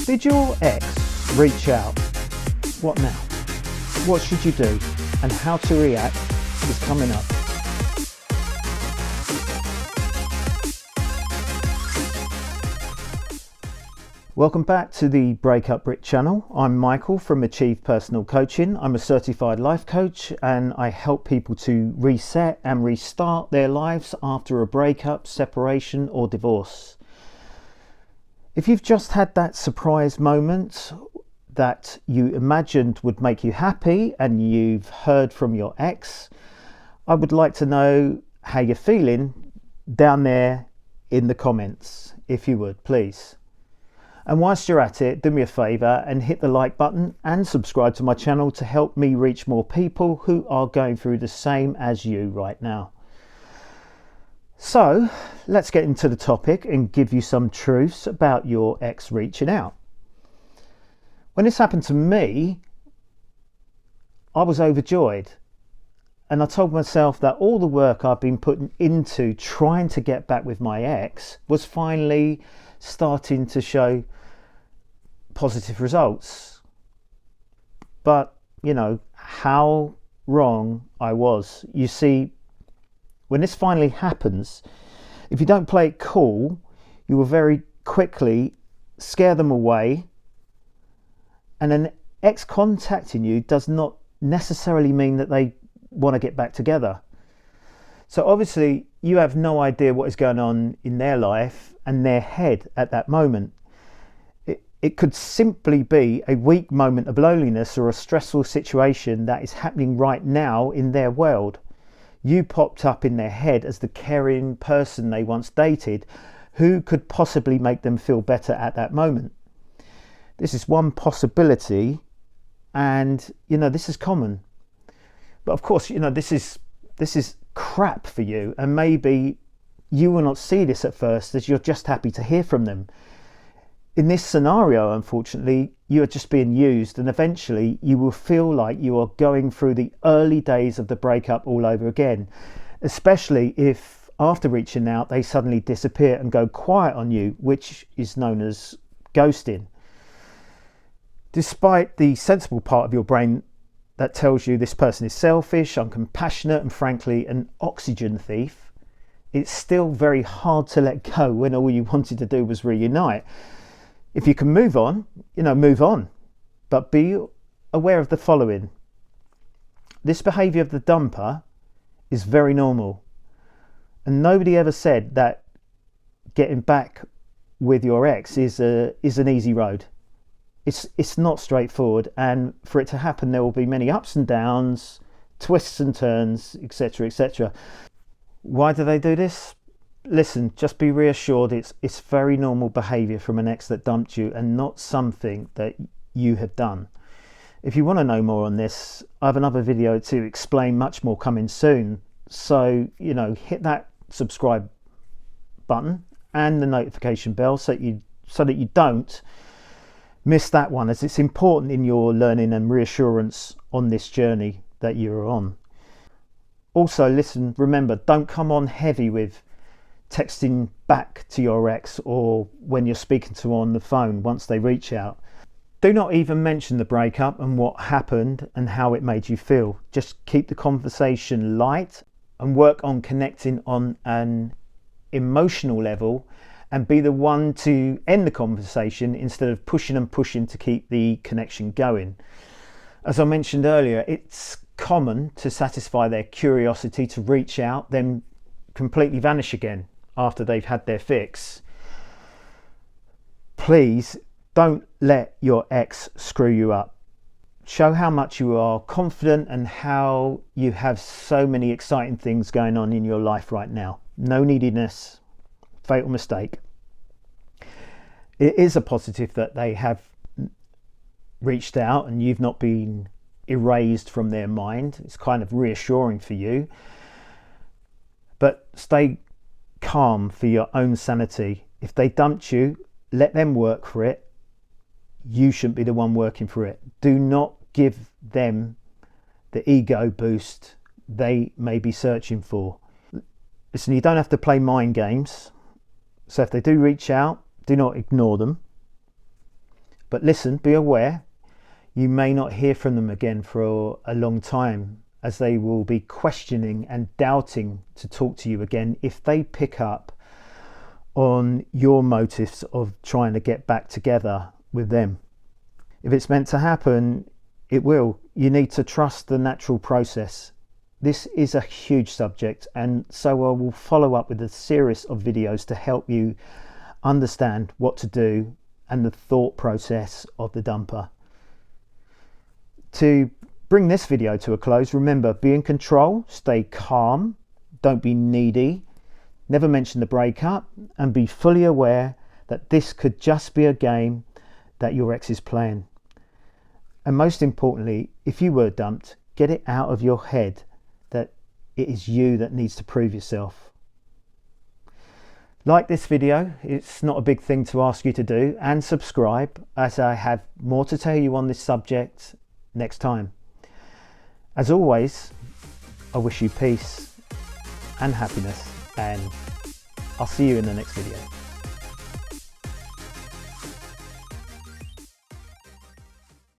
Did your ex reach out? What now? What should you do? And how to react is coming up. Welcome back to the Breakup Brit channel. I'm Michael from Achieve Personal Coaching. I'm a certified life coach and I help people to reset and restart their lives after a breakup, separation or divorce. If you've just had that surprise moment that you imagined would make you happy and you've heard from your ex, I would like to know how you're feeling down there in the comments, if you would, please. And whilst you're at it, do me a favour and hit the like button and subscribe to my channel to help me reach more people who are going through the same as you right now. So let's get into the topic and give you some truths about your ex reaching out. When this happened to me, I was overjoyed. And I told myself that all the work I've been putting into trying to get back with my ex was finally starting to show positive results. But, you know, how wrong I was. You see, when this finally happens, if you don't play it cool, you will very quickly scare them away. And an ex contacting you does not necessarily mean that they want to get back together. So obviously you have no idea what is going on in their life and their head at that moment. It could simply be a weak moment of loneliness or a stressful situation that is happening right now in their world. You popped up in their head as the caring person they once dated who could possibly make them feel better at that moment. This is one possibility, and you know, this is common. But of course, you know, this is crap for you, and maybe you will not see this at first as you're just happy to hear from them. In this scenario, unfortunately, you are just being used, and eventually you will feel like you are going through the early days of the breakup all over again, especially if after reaching out they suddenly disappear and go quiet on you, which is known as ghosting. Despite the sensible part of your brain that tells you this person is selfish, uncompassionate, and frankly an oxygen thief, it's still very hard to let go when all you wanted to do was reunite. If you can move on, you know, move on. But be aware of the following. This behaviour of the dumper is very normal. And nobody ever said that getting back with your ex is an easy road. It's not straightforward, and for it to happen there will be many ups and downs, twists and turns, etc., etc. Why do they do this? Listen, just be reassured it's very normal behaviour from an ex that dumped you and not something that you have done. If you want to know more on this, I have another video to explain much more coming soon. So, you know, hit that subscribe button and the notification bell so that you don't miss that one, as it's important in your learning and reassurance on this journey that you're on. Also, listen, remember, don't come on heavy with texting back to your ex or when you're speaking to them on the phone once they reach out. Do not even mention the breakup and what happened and how it made you feel. Just keep the conversation light and work on connecting on an emotional level, and be the one to end the conversation instead of pushing and pushing to keep the connection going. As I mentioned earlier, it's common to satisfy their curiosity to reach out, then completely vanish again after they've had their fix. Please don't let your ex screw you up. Show how much you are confident and how you have so many exciting things going on in your life right now. No neediness. Fatal mistake. It is a positive that they have reached out and you've not been erased from their mind. It's kind of reassuring for you. But stay calm for your own sanity. If they dumped you, let them work for it. You shouldn't be the one working for it. Do not give them the ego boost they may be searching for. Listen, you don't have to play mind games. So if they do reach out, do not ignore them. But listen, be aware, you may not hear from them again for a long time, as they will be questioning and doubting to talk to you again if they pick up on your motives of trying to get back together with them. If it's meant to happen, it will. You need to trust the natural process. This is a huge subject, and so I will follow up with a series of videos to help you understand what to do and the thought process of the dumper. To bring this video to a close, remember, be in control, stay calm, don't be needy, never mention the breakup, and be fully aware that this could just be a game that your ex is playing. And most importantly, if you were dumped, get it out of your head that it is you that needs to prove yourself. Like this video, it's not a big thing to ask you to do, and subscribe, as I have more to tell you on this subject next time. As always, I wish you peace and happiness, and I'll see you in the next video.